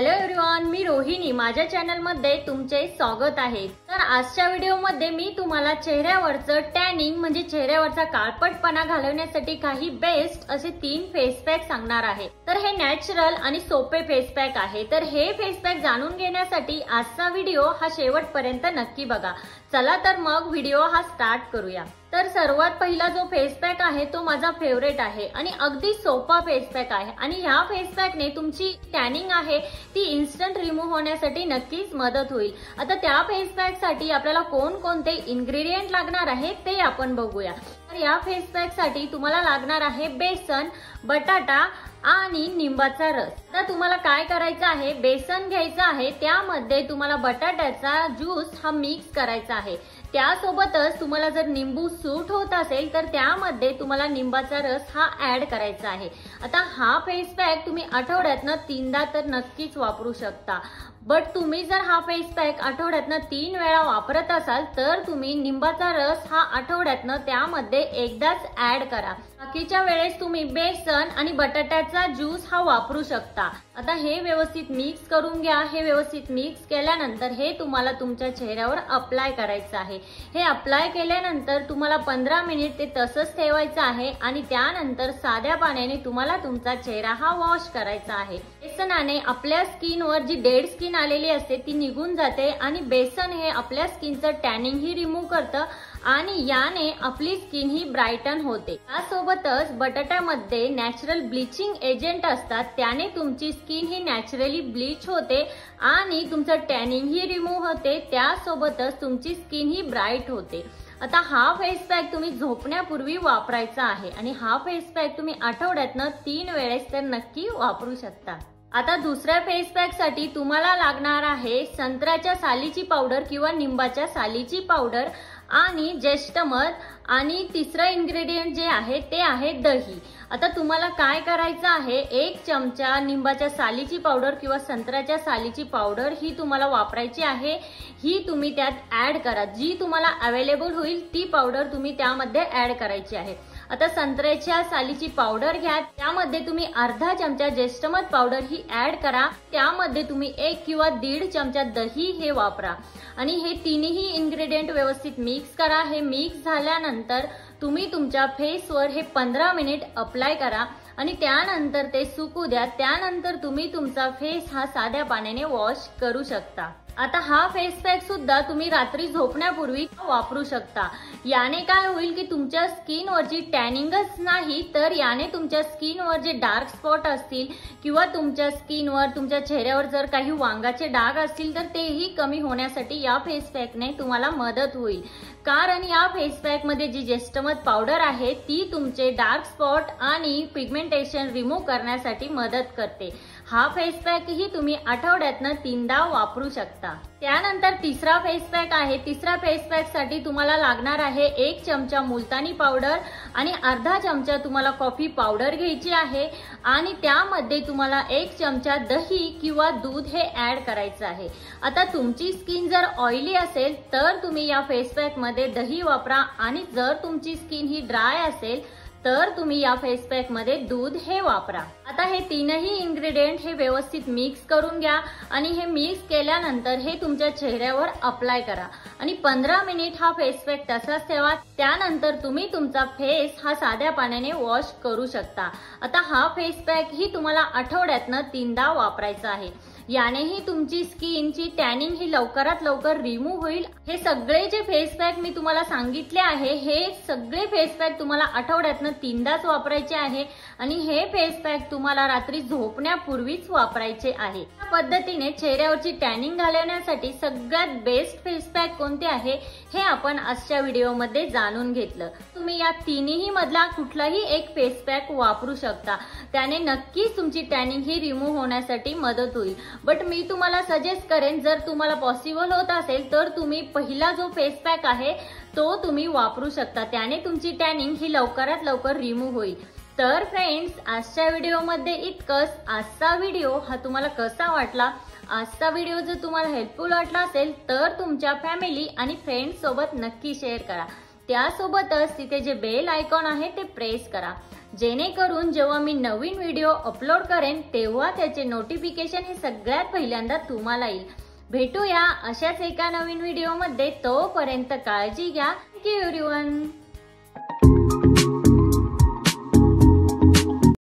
Hello everyone, मी रोहिणी माझ्या channel मध्ये तुमचे स्वागत आहे। तर आजच्या व्हिडिओ मध्ये मी तुम्हाला चेहऱ्यावरचं टॅनिंग म्हणजे चेहऱ्यावरचा काळपटपणा घालवण्यासाठी काही बेस्ट असे 3 फेस पॅक सांगणार आहे। तर हे नॅचरल आणि सोपे फेस पॅक आहे। तर हे फेस पॅक जाणून घेण्यासाठी आजचा व्हिडिओ हा शेवटपर्यंत नक्की बघा। चला तर मग व्हिडिओ हा स्टार्ट करूया। तर सर्वात पहिला जो फेस पॅक आहे तो माझा फेवरेट आहे आणि अगदी सोपा फेस पॅक आहे आणि ह्या फेस पॅकने तुमची टॅनिंग आहे ती इन्स्टंट रिमूव्ह होण्यासाठी नक्कीच मदत होईल। आता त्या फेस पॅक साठी आपल्याला कोणकोणते इन्ग्रेडियंट लागणार आहे ते आपण बघूया। तर या फेस पॅक साठी तुम्हाला लागणार आहे बेसन, बटाटा आणि निंबाचा रस। तर तुम्हाला काय करायचं आहे, बेसन घ्यायचं आहे, त्यामध्ये तुम्हाला बटाट्याचा ज्यूस हा मिक्स करायचा आहे। त्यासोबतच तुम्हाला जर निंबू सूट होत असेल तर त्यामध्ये तुम्हाला निंबाचा रस हा ऍड करायचा आहे। आता हा फेस पॅक तुम्ही आठवड्यातनं 3दा तर नक्कीच वापरू शकता। बट तुम्ही जर हा फेस पॅक आठवड्यातनं 3 वेळा वापरत असाल तर तुम्ही निंबाचा रस हा आठवड्यातनं त्यामध्ये एकदाच ऍड करा। बाकीच्या वेळेस तुम्ही बेसन आणि बटाट्याचा ज्यूस हा वापरू शकता। आता हे व्यवस्थित मिक्स करून घ्या। हे व्यवस्थित मिक्स केल्यानंतर हे तुम्हाला तुमच्या चेहऱ्यावर अप्लाय करायचं आहे। हे अप्लाय केल्यानंतर तुम्हाला 15 मिनिट ते तसंच ठेवायचं आहे आणि त्यानंतर साध्या पाण्याने तुम्हाला तुमचा चेहरा हा वॉश करायचा आहे। बेसनाने आपल्या स्किनवर जी डेड स्किन आलेली असते ती निघून जाते आणि बेसन हे आपल्या स्किनचं टॅनिंग ही रिमूव्ह करतं आणि याने आपली स्किन ही ब्राइटन होते। त्यासोबतच बटाट्यामध्ये नॅचरल ब्लीचिंग एजंट असतात, त्याने तुमची स्किन ही नॅचरली ब्लीच होते आणि तुमचं टॅनिंग ही रिमूव्ह होते। त्यासोबतच तुमची स्किन ही ब्राइट होते। आता हा फेस पॅक तुम्ही झोपण्यापूर्वी वापरायचा आहे आणि हा फेस पॅक तुम्ही आठवड्यातनं 3 वेळेस तर नक्की वापरू शकता। आता दुसऱ्या फेस पॅक साठी तुम्हाला लागणार आहे संत्र्याच्या सालीची पावडर किंवा निंबाच्या सालीची पावडर आणि ज्येष्ठमध आणि तिसरं इन्ग्रेडियंट जे आहे ते आहे दही। आता तुम्हाला काय करायचं आहे, 1 चमचा निंबाच्या सालीची पावडर किंवा संत्र्याच्या सालीची पावडर ही तुम्हाला वापरायची आहे। ही तुम्ही त्यात ऍड करा, जी तुम्हाला अवेलेबल होईल ती पावडर तुम्ही त्यामध्ये ऍड करायची आहे। आता संत्र्याच्या सालीची पावडर घ्या, त्यामध्ये तुम्ही अर्धा चमचा ज्येष्ठमध पावडर ही ऍड करा, त्यामध्ये तुम्ही 1 किंवा 1.5 चमचा दही हे वापरा आणि हे तिन्ही इन्ग्रेडियंट व्यवस्थित मिक्स करा। हे मिक्स झाल्यानंतर तुम्ही तुमच्या फेसवर हे 15 मिनिट अप्लाय करा आणि त्यानंतर ते सुकू द्या। त्यानंतर तुम्ही तुमचा फेस हा साध्या पाण्याने वॉश करू शकता। आता हा फेस पॅक सुद्धा तुम्ही रात्री झोपण्यापूर्वी वापरू शकता। याने काय होईल की तुमच्या स्किनवरची टॅनिंगच नाही तर याने तुमच्या स्किनवर जे डार्क स्पॉट असतील किंवा तुमच्या स्किनवर तुमच्या चेहऱ्यावर जर काही वांगाचे डाग असतील तर तेही कमी होण्यासाठी या फेस पॅकने तुम्हाला मदत होईल। कारण या फेस पॅक मध्ये जी ज्येष्ठमध पावडर आहे ती तुमचे डार्क स्पॉट आणि पिगमेंटेशन रिमूव्ह करण्यासाठी मदत करते। हा फेस पॅक ही तुम्ही आठवड्यातनं 3दा वापरू शकता। त्यानंतर तिसरा फेस पॅक आहे। तिसरा फेस पॅक साठी तुम्हाला लागणार आहे 1 चमचा मुलतानी पावडर आणि अर्धा चमचा तुम्हाला कॉफी पावडर घ्यायची आहे आणि त्यामध्ये तुम्हाला 1 चमचा दही किंवा दूध हे ऍड करायचं आहे। आता तुमची स्किन जर ऑइली असेल तर तुम्ही या फेस पॅक मध्ये दही वापरा आणि जर तुमची स्किन ही ड्राय असेल तर तुम्ही या फेस पॅक मध्ये दूध हे वापरा। आता हे तीनही इन्ग्रेडियंट हे व्यवस्थित मिक्स करून घ्या आणि हे मिक्स केल्यानंतर हे तुमच्या चेहऱ्यावर अप्लाय करा आणि 15 मिनिट हा फेस पॅक तसाच ठेवा। त्यानंतर तुम्ही तुमचा फेस हा साध्या पाण्याने वॉश करू शकता। आता हा फेस पॅक ही तुम्हाला आठवड्यातनं 3दा वापरायचा आहे। यानेही तुमची स्किनची टॅनिंग ही लवकरात लवकर रिमूव्ह होईल। हे सगळे जे फेस पॅक मी तुम्हाला सांगितले आहे हे सगळे फेस पॅक तुम्हाला आठवड्यातनं 3दाच वापरायचे आहे आणि हे फेस पॅक तुम्हाला रात्री झोपण्यापूर्वीच वापरायचे आहे। या पद्धतीने चेहऱ्यावरची टॅनिंग घालवण्यासाठी सगळ्यात बेस्ट फेस पॅक कोणते आहे हे आपण आजच्या व्हिडिओमध्ये जाणून घेतलं। तुम्ही या तिन्ही मधला कुठलाही एक फेस पॅक वापरू शकता, त्याने नक्कीच तुमची टॅनिंग ही रिमूव्ह होण्यासाठी मदत होईल। बट मी तुम्हाला सजेस्ट करेन जर तुम्हाला पॉसिबल होत असेल तर तुम्ही पहिला जो फेस पॅक आहे तो तुम्ही वापरू शकता, त्याने तुमची टॅनिंग ही लवकरात लवकर रिमूव्ह होईल। तर फ्रेंड्स, आजच्या व्हिडिओमध्ये इतकंच। आजचा व्हिडिओ हा तुम्हाला कसा वाटला? आजचा व्हिडिओ जर तुम्हाला हेल्पफुल वाटला असेल तर तुमच्या फॅमिली आणि फ्रेंड्स सोबत नक्की शेअर करा। त्यासोबतच तिथे जे बेल आयकॉन आहे ते प्रेस करा। जेणेकरून जेव्हा मी नवीन व्हिडिओ अपलोड करेन तेव्हा त्याचे नोटिफिकेशन हे सगळ्यात पहिल्यांदा तुम्हाला येईल। भेटूया अशाच एका नवीन व्हिडिओमध्ये, तोपर्यंत काळजी घ्या। Thank you everyone.